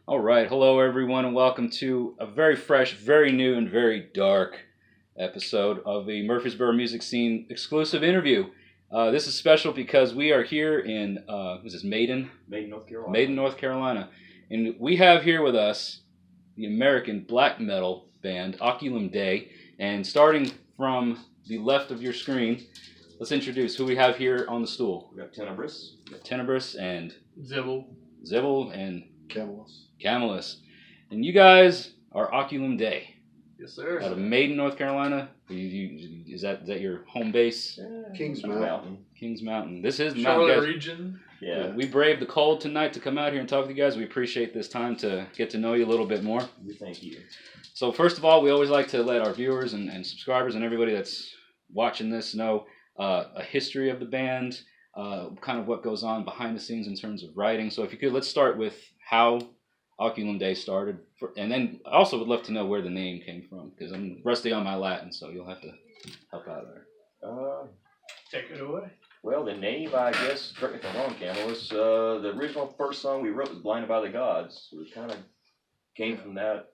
All right, hello everyone, and welcome to a very fresh, very new, and very dark episode of the Murfreesboro Music Scene exclusive interview. This is special because we are here in Maiden, North Carolina. Maiden, North Carolina, and we have here with us the American black metal band Oculum Day. And starting from the left of your screen, let's introduce who we have here on the stool. We got Tenebris. Tenebris and Zibble and Camelus. And you guys are Oculum Day. Yes, sir. Out of Maiden, North Carolina. Is that your home base? Kings Mountain. Kings Mountain. This is the Charlotte mountain, guys. region. Yeah. We braved the cold tonight to come out here and talk to you guys. We appreciate this time to get to know you a little bit more. We thank you. So first of all, we always like to let our viewers and subscribers and everybody that's watching this know a history of the band, kind of what goes on behind the scenes in terms of writing. So if you could, let's start with how Oculum Day started, and then I also would love to know where the name came from, because I'm rusty on my Latin, so you'll have to help out there. Take it away. Well, the name, I guess, correct me if I'm wrong, Camelus, the original first song we wrote was Blinded by the Gods. So it kind of came from that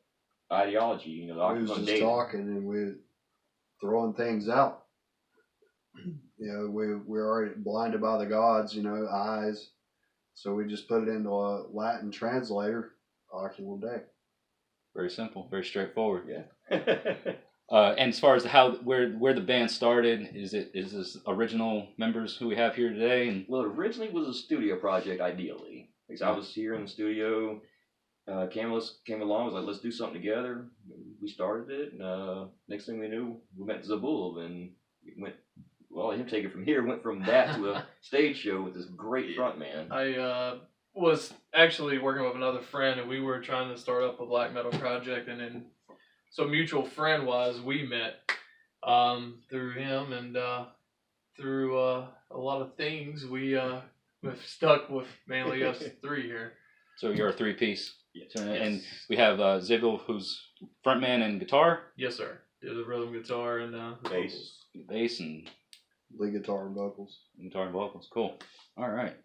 ideology, you know, the We was Oculum just Day. talking and we throwing things out. You know, we're already blinded by the gods, you know, eyes. So we just put it into a Latin translator, Oculum Day. Very simple, very straightforward. Yeah. And as far as where the band started, is this original members who we have here today? And Well, it originally was a studio project, ideally. Because I was here in the studio. Camelus came along, was like, let's do something together. We started it, and next thing we knew, we met Zabul, and we went, well, him take it from here, went from that to a stage show with this great front man. I was actually working with another friend, and we were trying to start up a black metal project, and then so mutual friend wise, we met through him, and through a lot of things, we've stuck with mainly us three here. so you're a three-piece. Yes. And we have Zibil, who's frontman and guitar, Yes, sir. Do the rhythm guitar and the Bass. bass, and Lead guitar and vocals. guitar and vocals. Cool. All right.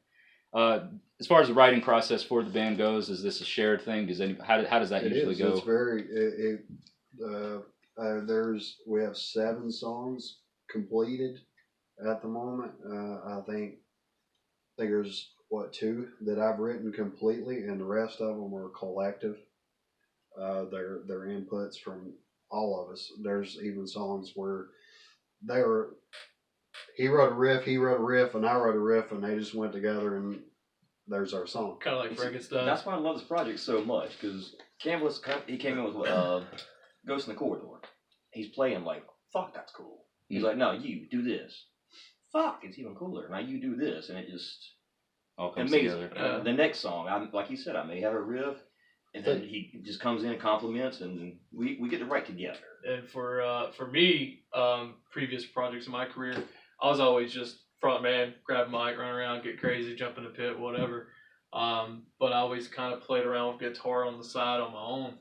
As far as the writing process for the band goes, is this a shared thing? How does that usually go? It's very, we have 7 songs completed at the moment. I think there's 2 that I've written completely, and the rest of them are collective. They're inputs from all of us. There's even songs where he wrote a riff, and I wrote a riff, and they just went together, and there's our song. kind of like Frankenstein. That's why I love this project so much, because Camelus, he came in with Ghost in the Corridor. He's playing like, fuck, that's cool. He's like, no, you do this. Fuck, it's even cooler. Now you do this, and it just All comes amazing. together. The next song, like he said, I may have a riff, and then he just comes in and compliments, and we get to write together. And for me, previous projects in my career, I was always just front man, grab a mic, run around, get crazy, jump in the pit, whatever. But I always kind of played around with guitar on the side on my own.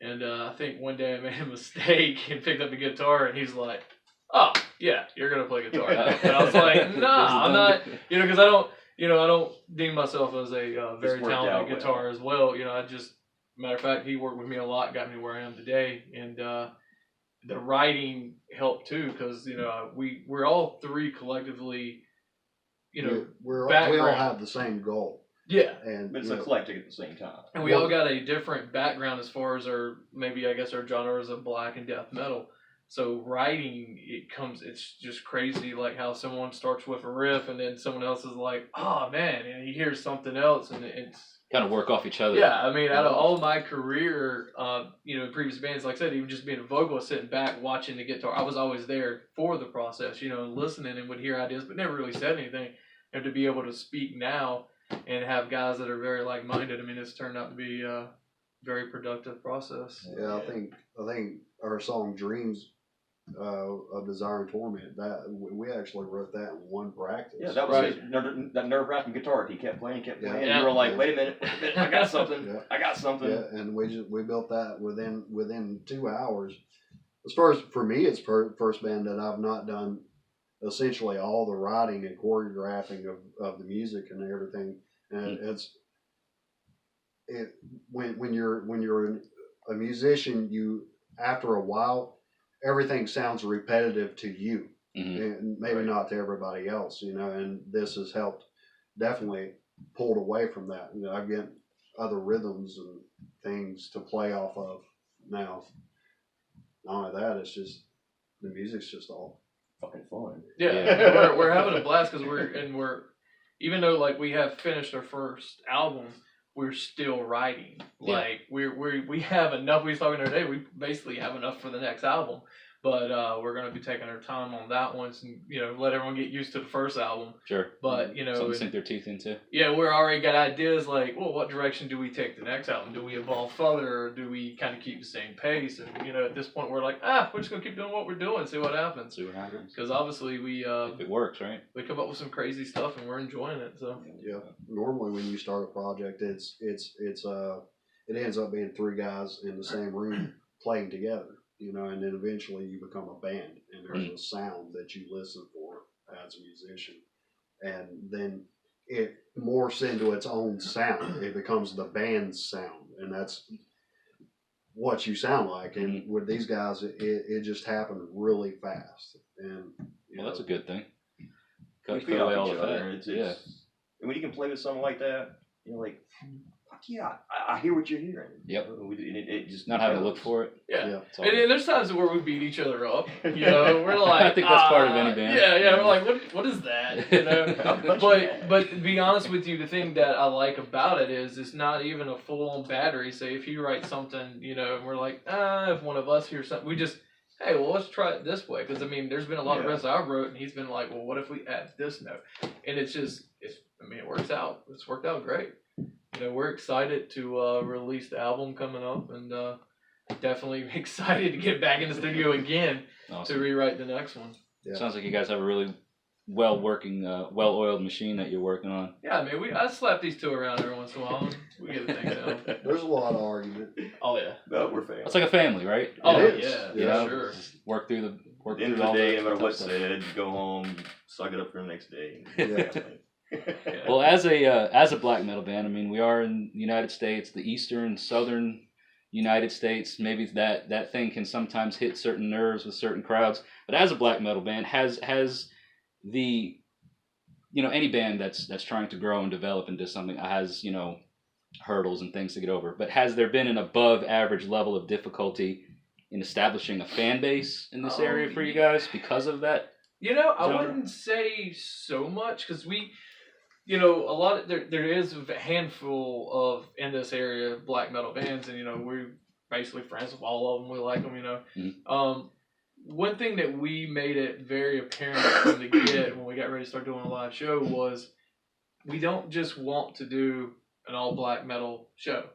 And I think one day I made a mistake and picked up the guitar, and he's like, "Oh, yeah, you're gonna play guitar." And I was like, "Nah, I'm not," because I don't deem myself as a very talented guitar as well. Matter of fact, he worked with me a lot, got me where I am today, and the writing helped too, because we're all three collectively, we all have the same goal. Yeah, But it's eclectic at the same time. and we all got a different background as far as our genres of black and death metal. So writing, it's just crazy, like how someone starts with a riff and then someone else is like, "Oh man," and he hears something else, and it's Kind of work off each other. yeah. I mean, out of all my career, in previous bands, like I said, even just being a vocalist, sitting back watching the guitar, I was always there for the process, listening and would hear ideas, but never really said anything. And to be able to speak now and have guys that are very like-minded, I mean, it's turned out to be a very productive process. Yeah, I think our song "Dreams" of Desire and Torment, that we actually wrote that in one practice. Yeah, that was Right. that nerve-wracking guitar. He kept playing, Yeah. and you were like, "Wait a minute, I got something. Yeah. I got something." Yeah, and we built that within 2 hours. As far as for me, it's first band that I've not done essentially all the writing and choreographing of the music and everything, and when you're a musician, you after a while everything sounds repetitive to you, and maybe Right. not to everybody else, and this has helped definitely pulled away from that. I get other rhythms and things to play off of now. Not only that, it's just the music's just all Fucking fun. Yeah, we're having a blast because we're even though like we have finished our first album, we're still writing. Yeah. Like we have enough. We was talking the other day. We basically have enough for the next album, but we're gonna be taking our time on that one, and let everyone get used to the first album. Sure. But something to sink their teeth into. yeah, we're already got ideas like, well, what direction do we take the next album? Do we evolve further, or do we kind of keep the same pace? And at this point, we're like, we're just gonna keep doing what we're doing, see what happens. See what happens. Because obviously If it works, right? we come up with some crazy stuff and we're enjoying it. So yeah. Normally, when you start a project, it ends up being three guys in the same room playing together, and then eventually you become a band, and there's a sound that you listen for as a musician, and then it morphs into its own sound. It becomes the band's sound, and that's what you sound like. And with these guys, it just happened really fast. And Well, that's a good thing. We Cut feed away off all each the other. fat. And when you can play with something like that, you're like, fuck yeah, I hear what you're hearing. Yep. It just Not having to look for it. yeah. It's all And there's times where we beat each other up. We're like, I think that's part of any band. Yeah. We're like, what is that? But to be honest with you, the thing that I like about it is it's not even a full on battery. Say if you write something, and we're like, if one of us hears something, we just, hey, well, let's try it this way. Because there's been a lot of riffs I wrote, and he's been like, well, what if we add this note? And it works out. It's worked out great. We're excited to release the album coming up, and definitely excited to get back in the studio again to rewrite the next one. Yeah. Sounds like you guys have a really well-working, well-oiled machine that you're working on. Yeah, I mean, I slap these two around every once in a while, and we get the thing down. There's a lot of argument. Oh yeah. No, we're fans. It's like a family, right? Oh It is. yeah, You know, sure. just work through At the end of all the day, the no matter tough what's stuff. said, you go home, suck it up for the next day. Yeah. Well, as a black metal band, I mean, we are in the United States, the eastern, southern United States. Maybe that thing can sometimes hit certain nerves with certain crowds. But as a black metal band, has the any band that's trying to grow and develop into something has hurdles and things to get over. But has there been an above average level of difficulty in establishing a fan base in this area for you guys because of that? I genre? wouldn't say so much because we, a lot of there is a handful of in this area black metal bands, and we're basically friends with all of them. We like them, One thing that we made it very apparent from the get when we got ready to start doing a live show was we don't just want to do an all black metal show,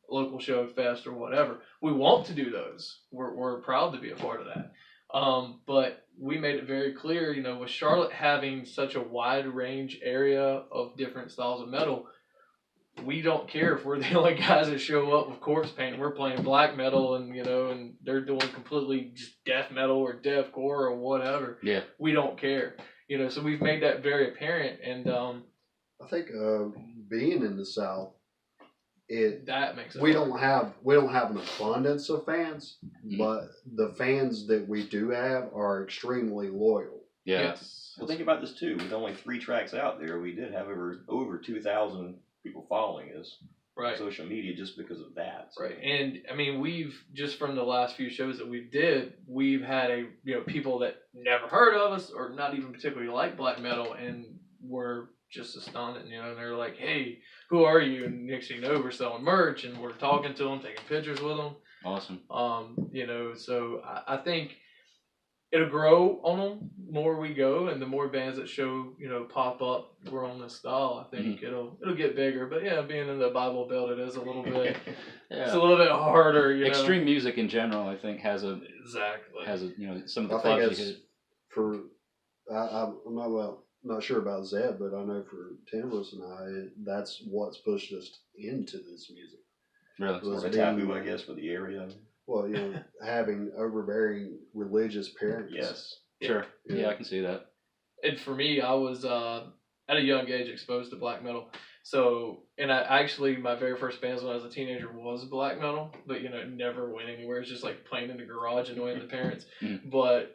local show, fest, or whatever. We want to do those. We're proud to be a part of that. But we made it very clear, with Charlotte having such a wide range area of different styles of metal, we don't care if we're the only guys that show up with corpse paint. We're playing black metal, and and they're doing completely just death metal or deathcore or whatever. Yeah. We don't care. So we've made that very apparent, and I think being in the South, that makes it we hard. don't have an abundance of fans, but the fans that we do have are extremely loyal. Yeah. Yes. Well, think about this too. With only 3 tracks out there, we did have over 2,000 people following us Right. on social media just because of that. So. Right, and I mean, we've just from the last few shows that we've had people that never heard of us or not even particularly like black metal, and were just astounded. And they're like, "Hey, who are you?" And next thing you know, we're selling merch and we're talking to them, taking pictures with them. Awesome. So I think it'll grow on them more we go, and the more bands that show pop up, we're on this style. I think it'll get bigger. But yeah, being in the Bible Belt, it is a little bit. Yeah. It's a little bit harder. Extreme music in general, I think, has a some of the I think clubs it's you hit. for I'm not sure about Zed, but I know for Timberless and I, that's what's pushed us into this music. Really? Sort of a taboo, I guess, for the area. Well, having overbearing religious parents. Yes. Sure. Yeah. Yeah, I can see that. And for me, I was at a young age exposed to black metal, So, and I actually, my very first bands when I was a teenager was black metal, but it never went anywhere. It's just like playing in the garage, annoying the parents. But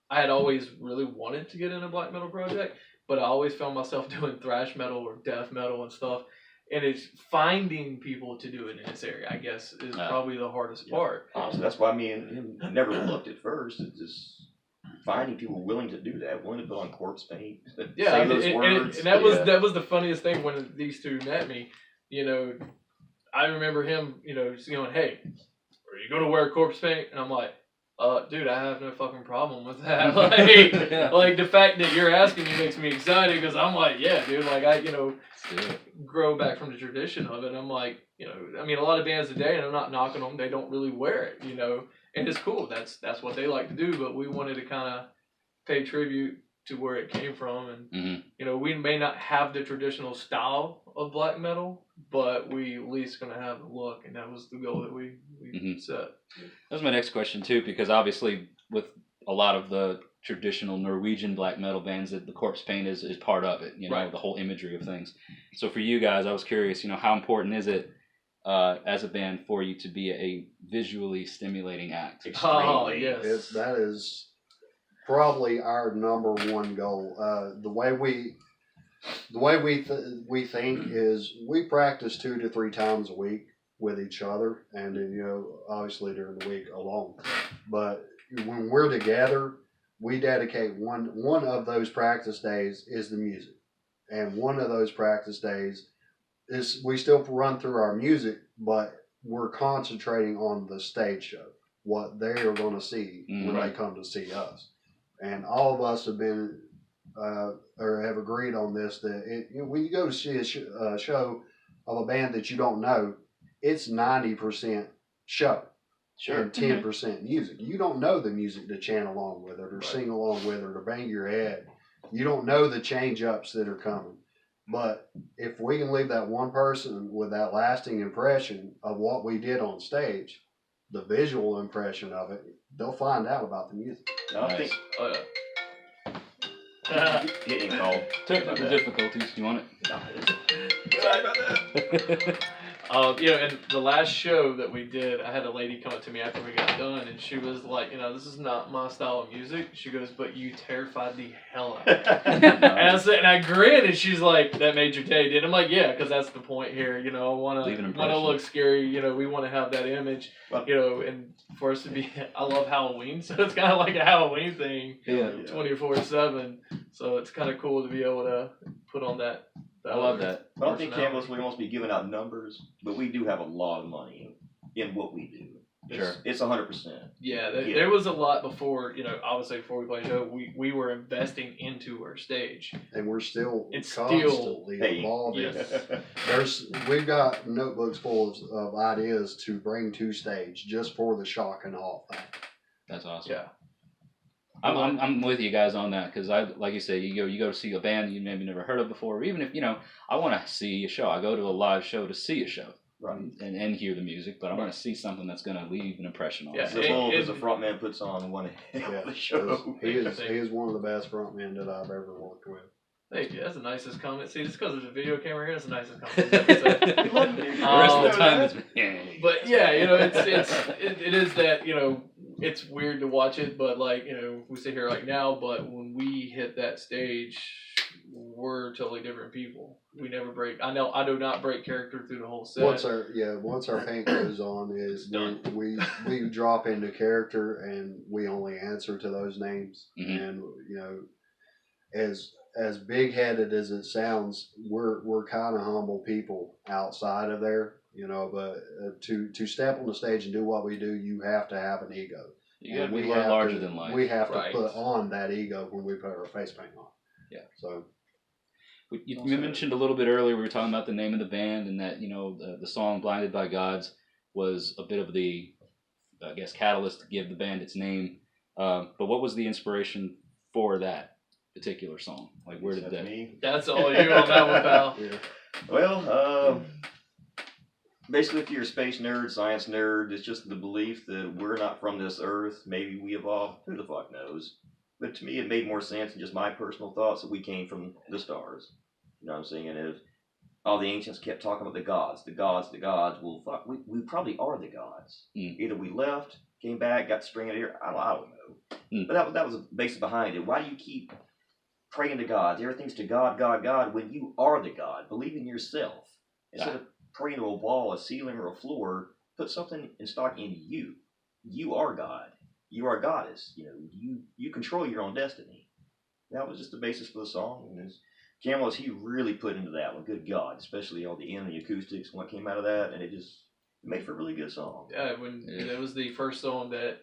I had always really wanted to get in a black metal project, but I always found myself doing thrash metal or death metal and stuff. And it's finding people to do it in this area, I guess, is probably the hardest part. So that's why me and him never looked at first. It's just finding people willing to do that, willing to put on corpse paint, yeah, say those words. And that was the funniest thing when these two met me. I remember him, just going, "Hey, are you gonna wear corpse paint?" And I'm like, dude, I have no fucking problem with that. Like the fact that you're asking me makes me excited because I'm like, yeah, dude, like I, grow back from the tradition of it. I'm like, I mean, a lot of bands today, and I'm not knocking them, they don't really wear it, and it's cool. That's what they like to do. But we wanted to kind of pay tribute to where it came from, and we may not have the traditional style of black metal, but we at least gonna have the look, and that was the goal that we set. That was my next question too, because obviously with a lot of the traditional Norwegian black metal bands, that the corpse paint is part of it, Right. The whole imagery of things. So for you guys, I was curious, how important is it as a band for you to be a visually stimulating act? Oh, yes. That is probably our number one goal. The way we think is we practice 2 to 3 times a week with each other, and then obviously during the week alone. But when we're together, we dedicate one of those practice days is the music, and one of those practice days is we still run through our music, but we're concentrating on the stage show, what they are going to see when they come to see us. And all of us have been or have agreed on this, that when you go to see a show of a band that you don't know, it's 90% show. Sure. And 10% music. You don't know the music to chant along with it, or sing along with it, or bang your head. You don't know the change ups that are coming. But if we can leave that one person with that lasting impression of what we did on stage, the visual impression of it, they'll find out about the music. I think getting called. Technical difficulties. You want it? Sorry about that. And the last show that we did, I had a lady come up to me after we got done, and she was like, this is not my style of music. She goes, but you terrified the hell out of me. And I grinned, and she's like, that made your day, did? I'm like, yeah, because that's the point here. I want to look scary. We want to have that image. And for us to be, I love Halloween, so it's kind of like a Halloween thing, 24/7. So it's kind of cool to be able to put on that. I love that. I don't think Canvas would almost be giving out numbers, but we do have a lot of money in what we do. Sure. It's 100%. Yeah, there was a lot before, obviously before we played a show, we were investing into our stage. And we're still It's constantly still, evolving. Yes. We've got notebooks full of ideas to bring to stage just for the shock and awe factor. That's awesome. Yeah. I'm with you guys on that, because like you say, you go to see a band you maybe never heard of before, or even if I want to see a show. I go to a live show to see a show, right, and hear the music, but I want to see something that's going to leave an impression on me. As a frontman puts on one hell of a show. He is one of the best frontmen that I've ever worked with. Thank you. That's the nicest comment. See, just because there's a video camera here, that's the nicest comment. The rest of the time is. But yeah, it is that it's weird to watch it, but we sit here like now, but when we hit that stage, we're totally different people. We never break. I do not break character through the whole set. Once our paint goes on, is we drop into character, and we only answer to those names. And as big headed as it sounds, we're kind of humble people outside of there. But to step on the stage and do what we do, you have to have an ego. You got to be a little larger than life. We have to put on that ego when we put our face paint on. Yeah. So. You mentioned a little bit earlier, we were talking about the name of the band, and that the song "Blinded by Gods" was a bit of the, I guess, catalyst to give the band its name. But what was the inspiration for that particular song? Like, where did that? Me? That's all you on that one, pal. Yeah. Well, basically, if you're a space nerd, science nerd, it's just the belief that we're not from this Earth. Maybe we evolved. Who the fuck knows? But to me, it made more sense than just my personal thoughts that we came from the stars. You know what I'm saying? And all the ancients kept talking about the gods, the gods, the gods. Well, fuck, we probably are the gods. Either we left, came back, got the string of ear. I don't know. But that was the basis behind it. Why do you keep praying to gods? Everything's to God, God, God, when you are the God. Believe in yourself. Instead of praying to a wall, a ceiling, or a floor, put something in stock in you. You are God. You are a goddess. You control your own destiny. That was just the basis for the song. And Camelos, he really put into that one. Good God, especially all the end, the acoustics, what came out of that, and it made for a really good song. Yeah, it was the first song that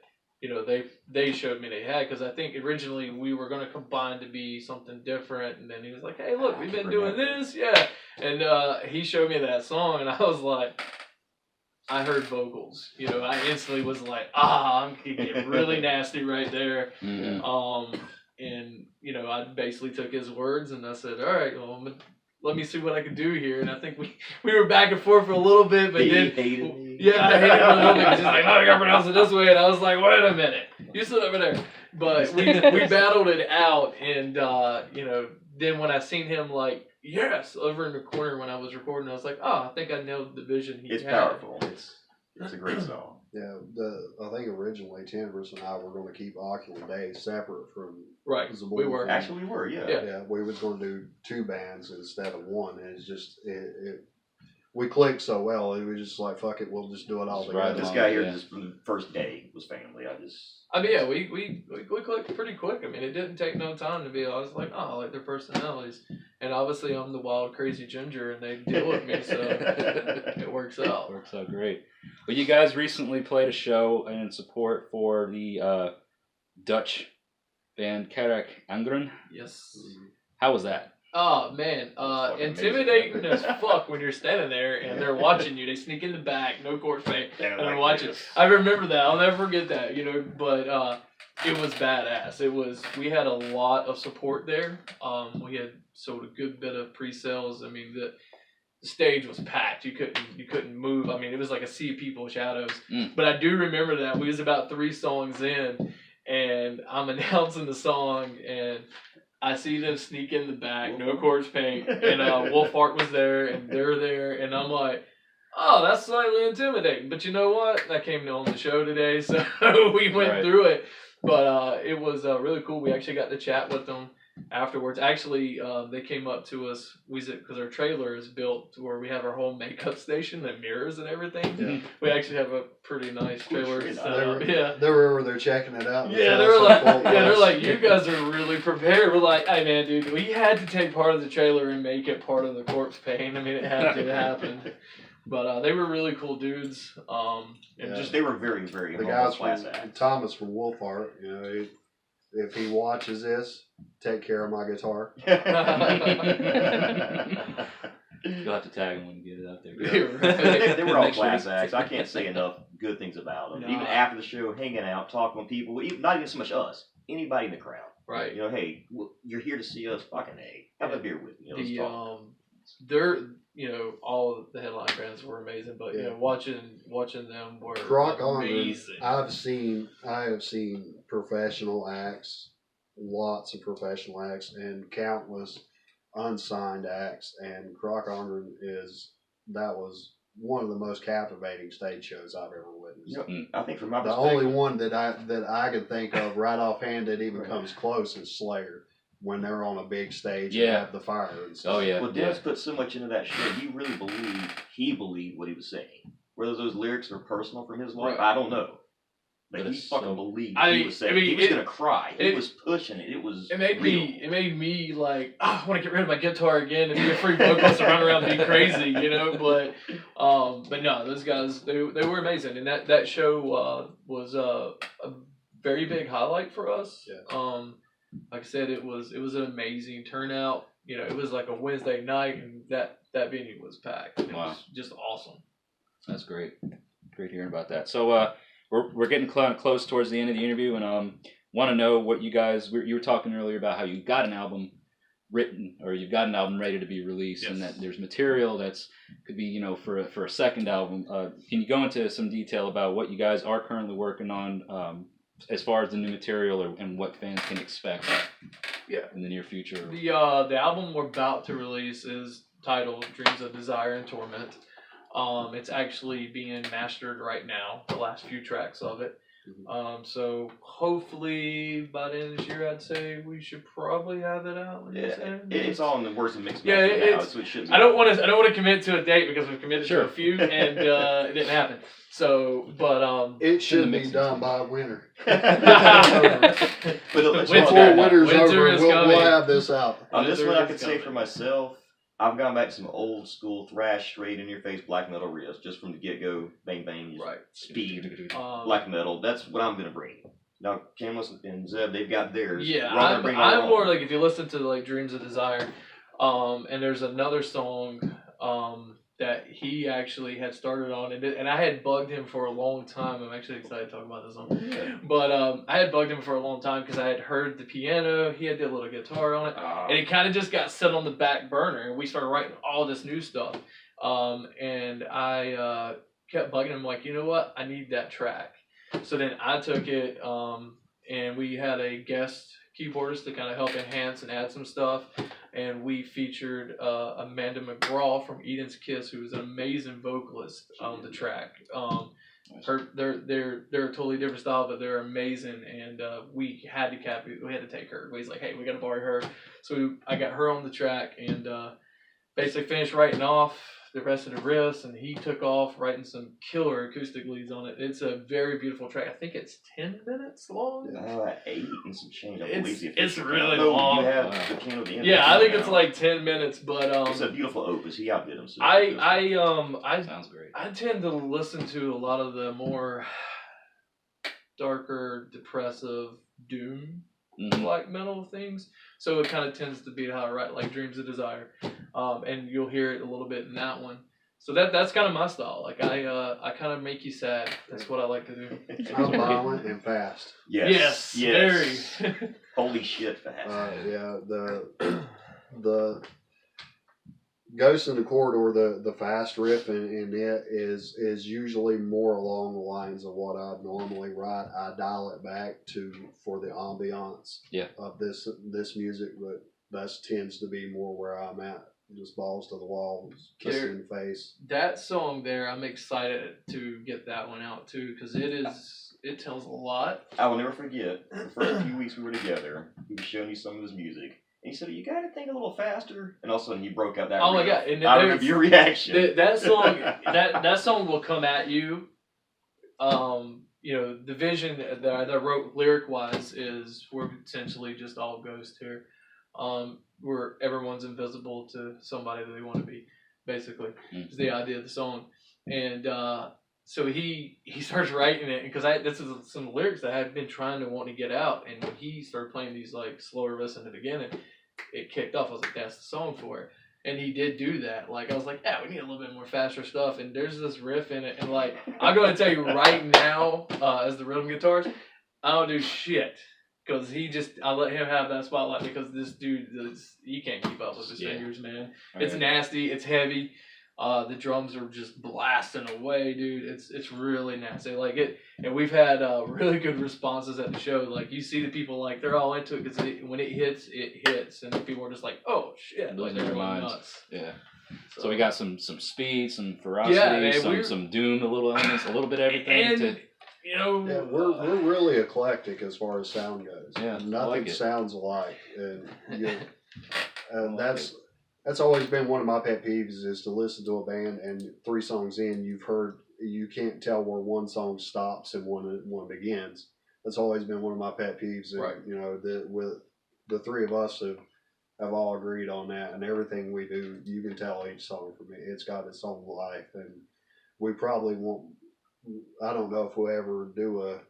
they showed me they had, because I think originally we were going to combine to be something different, and then he was like, "Hey, look, we've been doing this, yeah," and he showed me that song, and I was like, I heard vocals, I instantly was like, I'm getting really nasty right there. And I basically took his words and I said, all right, well, let me see what I can do here. And I think we were back and forth for a little bit, but then I hated it a little bit. He's like, no, you gotta pronounce it this way, and I was like, wait a minute, you sit over there. But we battled it out, and then when I seen him like, yes, over in the corner when I was recording, I was like, oh, I think I nailed the vision he had. It's powerful. It's a great song. Yeah, I think originally Timbers and I were going to keep Oculum Days separate from Zabul. We were. Actually, we were, yeah. Yeah, we was going to do two bands instead of one, and it's just we clicked so well. It was just like, fuck it, we'll just do it all together. Right, this guy here, just from the first day, was family. We clicked pretty quick. I mean, it didn't take no time to be. I was like, oh, I like their personalities, and obviously I'm the wild, crazy ginger, and they deal with me, so it works out. It works out great. Well, you guys recently played a show in support for the Dutch band Karak Angren. Yes. How was that? Oh man, intimidating as fuck when you're standing there and they're watching you. They sneak in the back, no court fame, and they're watching. I remember that. I'll never forget that. But it was badass. We had a lot of support there. We had sold a good bit of pre-sales. I mean, the stage was packed. You couldn't move. I mean, it was like a sea of people, shadows. But I do remember that we was about 3 songs in, and I'm announcing the song, and I see them sneak in the back, no corpse paint, and Wolf Art was there, and they're there, and I'm like, oh, that's slightly intimidating. But you know what? I came on the show today, so we went through it. But it was really cool. We actually got to chat with them afterwards. Actually, they came up to us, because our trailer is built to where we have our whole makeup station and mirrors and everything. Yeah. We actually have a pretty nice trailer. They were over there checking it out. Yeah, they're like, you guys are really prepared. We're like, hey man, dude, we had to take part of the trailer and make it part of the corpse paint. I mean, it had to happen. But they were really cool dudes. They were very, very the guys from Thomas from Wolf Art. If he watches this, take care of my guitar. You'll have to tag him when you get it out there. They were all class acts. I can't say enough good things about them. Even after the show, hanging out, talking with people, not even so much us, anybody in the crowd. Right. Hey, you're here to see us. Fucking A. Have a beer with me. Let's talk. All of the headline bands were amazing, but watching them were amazing. I have seen professional acts, lots of professional acts, and countless unsigned acts. And Croc Angren was one of the most captivating stage shows I've ever witnessed. I think from my perspective, the only one that I can think of right offhand that even comes close is Slayer. When they're on a big stage and have the fire and stuff. Oh, yeah. Well, Dennis put so much into that show. He really believed what he was saying. Whether those lyrics are personal from his life, I don't know. But he fucking believed what he was saying. He was going to cry. He was pushing it. It made me like, I want to get rid of my guitar again and be a free vocalist and run around and be crazy, But no, those guys, they were amazing. And that show was a very big highlight for us. Yeah. Like I said, it was an amazing turnout. It was like a Wednesday night, and that venue was packed. It was just awesome. That's great. Great hearing about that. So we're getting close towards the end of the interview, and want to know what you guys. You were talking earlier about how you got an album written, or you've got an album ready to be released, and that there's material that's could be for a second album. Can you go into some detail about what you guys are currently working on? As far as the new material and what fans can expect in the near future. The album we're about to release is titled Dreams of Desire and Torment. It's actually being mastered right now, the last few tracks of it. So hopefully by the end of this year, I'd say we should probably have it out. It's all in the works of mixed Yeah, mastering now, so it shouldn't be. I don't want to commit to a date because we've committed Sure. to a few and it didn't happen. So, but It should be mixing done by winter. But Before winter's Winter over, is we'll coming. have this out. on this Winter one, I is could say coming. for myself, I've gone back to some old school thrash, straight in your face black metal riffs, just from the get go, bang bang, right. speed, black metal. That's what I'm gonna bring. Now, Camus and Zeb, they've got theirs. Yeah, We're all gonna bring our I'm own. more like if you listen to like Dreams of Desire, and there's another song that he actually had started on, and I had bugged him for a long time. I'm actually excited to talk about this one, Yeah. but I had bugged him for a long time because I had heard the piano, he had the little guitar on it, and it kind of just got set on the back burner, and we started writing all this new stuff, and I kept bugging him like, you know what, I need that track. So then I took it, and we had a guest keyboardist to kind of help enhance and add some stuff. And we featured Amanda McGraw from Eden's Kiss, who is an amazing vocalist on the track. They're a totally different style, but they're amazing. And we had to take her. He's like, hey, we got to borrow her. So I got her on the track and basically finished writing off the rest of the riffs, and he took off writing some killer acoustic leads on it. It's a very beautiful track. I think it's 10 minutes long. 8 and some change. I It's- believe it's official really count. long. You have the piano at the end. Yeah, I think now. it's like 10 minutes, but It's a beautiful opus. He outdid him. So I Sounds great. I tend to listen to a lot of the more darker, depressive doom black metal things. So it kind of tends to be how I write, like Dreams of Desire, and you'll hear it a little bit in that one. So that's kind of my style. Like I kind of make you sad. That's what I like to do. I'm violent and fast. Yes. Very. Holy shit, fast. Yeah, the Ghost in the Corridor, the fast riff in it is usually more along the lines of what I normally write. I dial it back for the ambiance of this music, but that tends to be more where I'm at. Just balls to the wall, kiss in the face. That song there, I'm excited to get that one out too, because it tells a lot. I will never forget the first few weeks we were together. He was showing you some of his music. And he said, you got to think a little faster. And all of a sudden, you broke out that Oh my riff. God. And I remember your reaction. That song that song will come at you. You know, the vision that I wrote lyric-wise is we're essentially just all ghosts here. Where everyone's invisible to somebody that they want to be, basically. Is the idea of the song. And so he starts writing it, because this is some lyrics that I had been trying to want to get out, and when he started playing these like slower riffs in the beginning, it kicked off. I was like, that's the song for it. And he did do that. Like, I was like, yeah, we need a little bit more faster stuff. And there's this riff in it, and like, I'm going to tell you right now, as the rhythm guitarist, I don't do shit. Because I let him have that spotlight, because this dude, he can't keep up with his fingers, man. It's nasty, it's heavy. The drums are just blasting away, dude. It's really nasty. Like it, and we've had really good responses at the show. Like you see the people, like they're all into it, because when it hits, and people are just like, oh shit, like they're going nuts. Yeah. So we got some speed, some ferocity, some doom, a little elements, a little bit of everything. And, you know, Yeah, we're really eclectic as far as sound goes. Yeah, Nothing I like it. sounds alike, and that's always been one of my pet peeves, is to listen to a band and 3 songs in, you can't tell where one song stops and one begins. That's always been one of my pet peeves. And, right. You know, with the 3 of us have all agreed on that, and everything we do, you can tell each song from it's got its own life, and we probably won't. I don't know if we'll ever do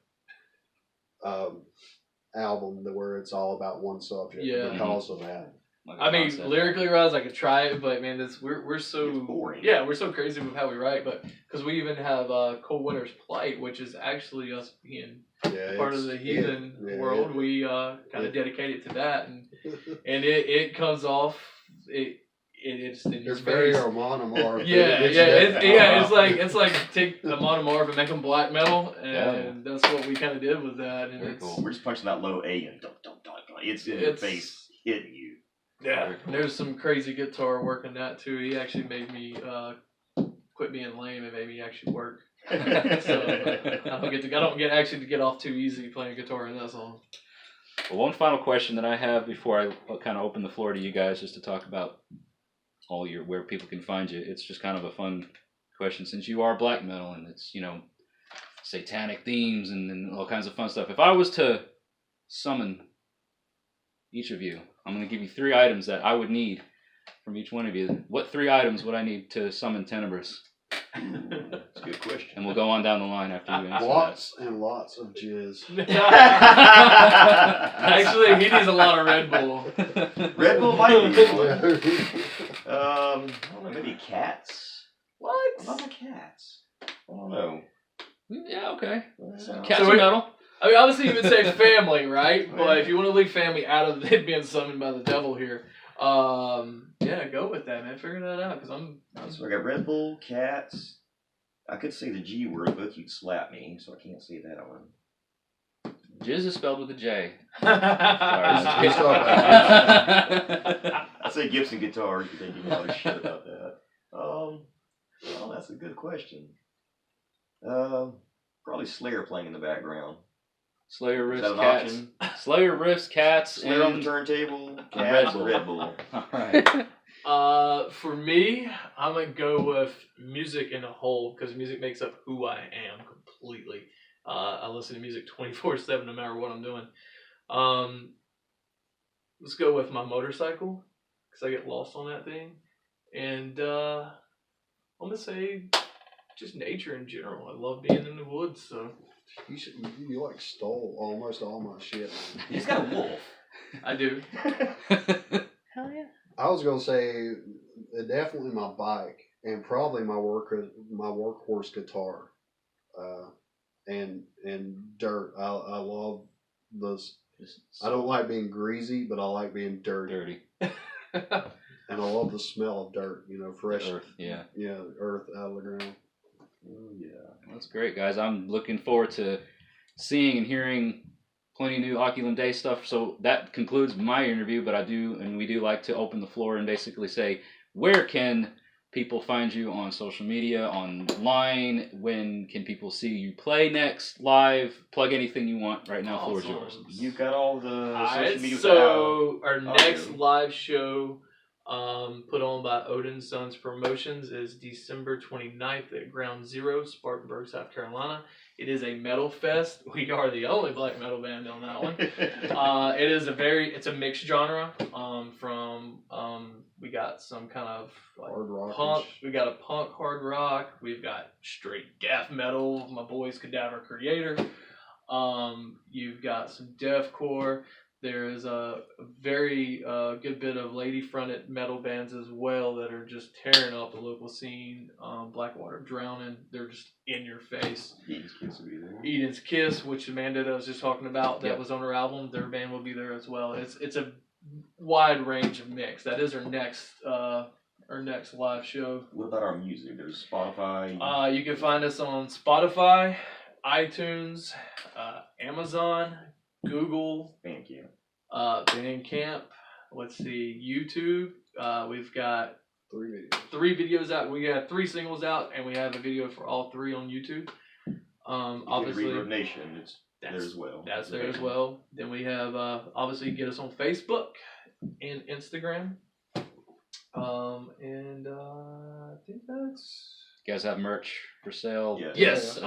a album where it's all about one subject because of that. Like I mean, concept. lyrically wise, I could try it, but man, we're so It's boring. Yeah, we're so crazy with how we write, but because we even have Cold Winter's Plight, which is actually us being part of the heathen world. We kind of dedicate it to that, and it comes off. It's in your It's very face. Monomorph. It's like take the Monomorph and make them black metal, and that's what we kind of did with that. And Very it's cool. We're just punching that low A and dunk. It's in your face, hitting you. Yeah, there's some crazy guitar work in that too. He actually made me quit being lame and made me actually work. So I don't get actually to get off too easy playing guitar in that song. Well, one final question that I have before I kind of open the floor to you guys, just to talk about all your where people can find you. It's just kind of a fun question since you are black metal and it's satanic themes and all kinds of fun stuff. If I was to summon each of you, I'm going to give you 3 items that I would need from each one of you. What 3 items would I need to summon Tenebris? That's a good question. And we'll go on down the line after you answer Lots and lots of jizz. Actually, he needs a lot of Red Bull. Red Bull might be one. I don't know, maybe cats? What? I love my cats. I don't know. Yeah, okay. So Cats are metal. I mean, obviously you would say family, right? But if you want to leave family out of it being summoned by the devil here, yeah, go with that, man. Figure that out, because So I got Red Bull, cats. I could say the G word, but you'd slap me, so I can't say that one. Jizz is spelled with a J. I say Gibson guitars, but they give me a lot of shit about that. Well, that's a good question. Probably Slayer playing in the background. Slayer Is that riffs, an cats. option? Slayer riffs, cats, Slayer on the and turntable, Red cats, Bull. Red Bull. All right. for me, I'm gonna go with music in a whole, because music makes up who I am completely. I listen to music 24/7, no matter what I'm doing. Let's go with my motorcycle, because I get lost on that thing, and I'm gonna say just nature in general. I love being in the woods, so. You like stole almost all my shit. He's got a wolf. I do. Hell yeah. I was gonna say definitely my bike and probably my workhorse guitar, and dirt. I love those. I don't like being greasy, but I like being dirty. And I love the smell of dirt. Fresh Earth, yeah. Earth out of the ground. Oh, yeah. That's great, guys. I'm looking forward to seeing and hearing plenty of new Oculum Day stuff. So that concludes my interview, but we do like to open the floor and basically say, where can people find you on social media, online? When can people see you play next, live? Plug anything you want right now. Floor is yours. You've got all the social media. So our next live show, put on by Odin Sons Promotions, is December 29th at Ground Zero, Spartanburg, South Carolina. It is a metal fest. We are the only black metal band on that one. It's a mixed genre. We got some kind of Hard rock. punk. We got a punk hard rock. We've got straight death metal. My boys Cadaver Creator. You've got some deathcore. There's a very good bit of lady-fronted metal bands as well that are just tearing up the local scene. Blackwater Drowning, they're just in your face. Eden's Kiss will be there. Eden's Kiss, which Amanda was just talking about, that was on her album. Their band will be there as well. It's a wide range of mix. That is our next live show. What about our music? There's Spotify. You can find us on Spotify, iTunes, Amazon, Google, Bandcamp. Bandcamp. Let's see, YouTube. We've got 3 videos. 3 videos out. We got 3 singles out, and we have a video for all 3 on YouTube. Obviously, Reverb Nation, it's there as well. That's there as well. Then we have obviously get us on Facebook and Instagram. And I think that's. You guys have merch for sale? Yes.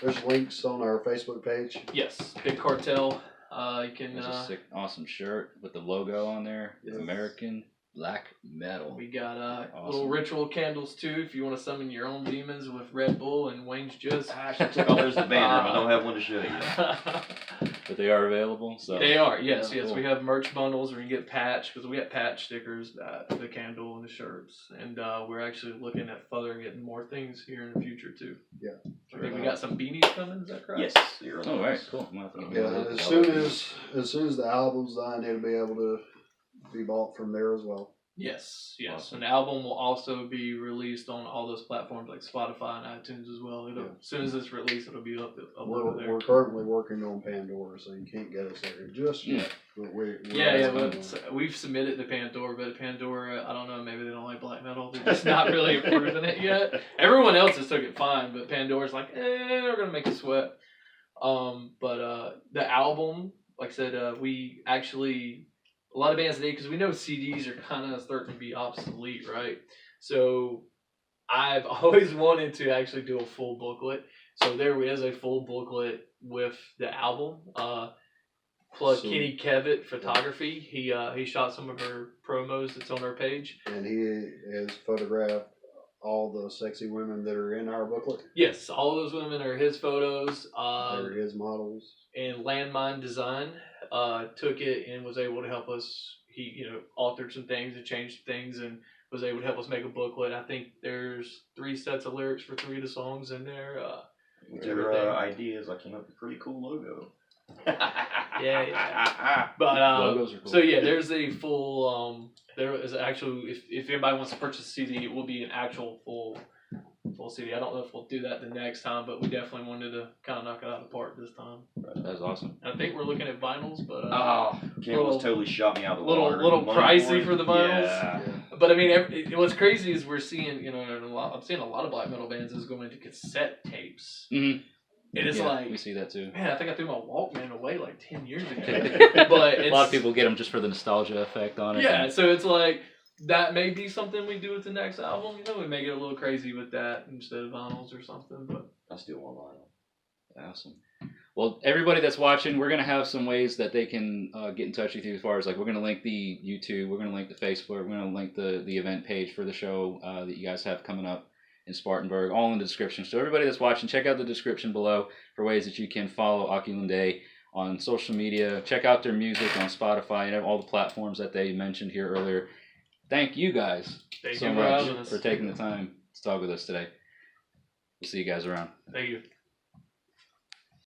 There's links on our Facebook page. Yes. Big Cartel. You can. There's a sick, awesome shirt with the logo on there. Yes. American Black Metal. We got Awesome. little ritual candles too, if you want to summon your own demons with Red Bull and Wayne's Just. I actually took all those to the band room. I don't have one to show you. But they are available. So They are, yes. Cool. We have merch bundles where you get patch, because we got patch stickers, the candle, and the shirts. And we're actually looking at further getting more things here in the future too. Yeah. I think we got some beanies coming, is that correct? Yes. You're on Oh, those. right, cool. I'm gonna have to get Yeah, those. as soon as the album's done, it'll be able to be bought from there as well. Yes. Awesome. An album will also be released on all those platforms like Spotify and iTunes as well. As soon as it's released, it'll be uploaded there. We're currently working on Pandora, so you can't get us there just yet. But We've submitted to Pandora, but Pandora, I don't know, maybe they don't like black metal. They're just not really approving it yet. Everyone else has took it fine, but Pandora's like, they're gonna make you sweat. But the album, like I said, we actually. A lot of bands today, because we know CDs are kind of starting to be obsolete, right? So I've always wanted to actually do a full booklet. So there is a full booklet with the album. Plus Kenny Kevitt Photography. He shot some of her promos that's on our page. And he has photographed all the sexy women that are in our booklet. Yes, all those women are his photos. They're his models. And Landmine Design took it and was able to help us. He altered some things and changed things and was able to help us make a booklet. I think there's 3 sets of lyrics for 3 of the songs in there. Whichever ideas, I came up with a pretty cool logo. yeah. But Logos are cool. So yeah, there's a full. There is actually, if anybody wants to purchase a CD, it will be an actual full CD. I don't know if we'll do that the next time, but we definitely wanted to kind of knock it out of the park this time. That's awesome. I think we're looking at vinyls, but Campbell's totally shot me out of the water. Little pricey for the vinyls. Yeah. But I mean, what's crazy is we're seeing, I'm seeing a lot of black metal bands is going to cassette tapes. Mm-hmm. And it's like, we see that too. Man, I think I threw my Walkman away like 10 years ago. But a lot of people get them just for the nostalgia effect on it. Yeah, so it's like, that may be something we do with the next album. We may get a little crazy with that instead of vinyls or something. But I still want vinyl. Awesome. Well, everybody that's watching, we're going to have some ways that they can get in touch with you as far as like we're going to link the YouTube, we're going to link the Facebook, we're going to link the event page for the show that you guys have coming up in Spartanburg, all in the description. So everybody that's watching, check out the description below for ways that you can follow Oculum Day on social media. Check out their music on Spotify and all the platforms that they mentioned here earlier. Thank you guys so much for taking the time to talk with us today. We'll see you guys around. Thank you.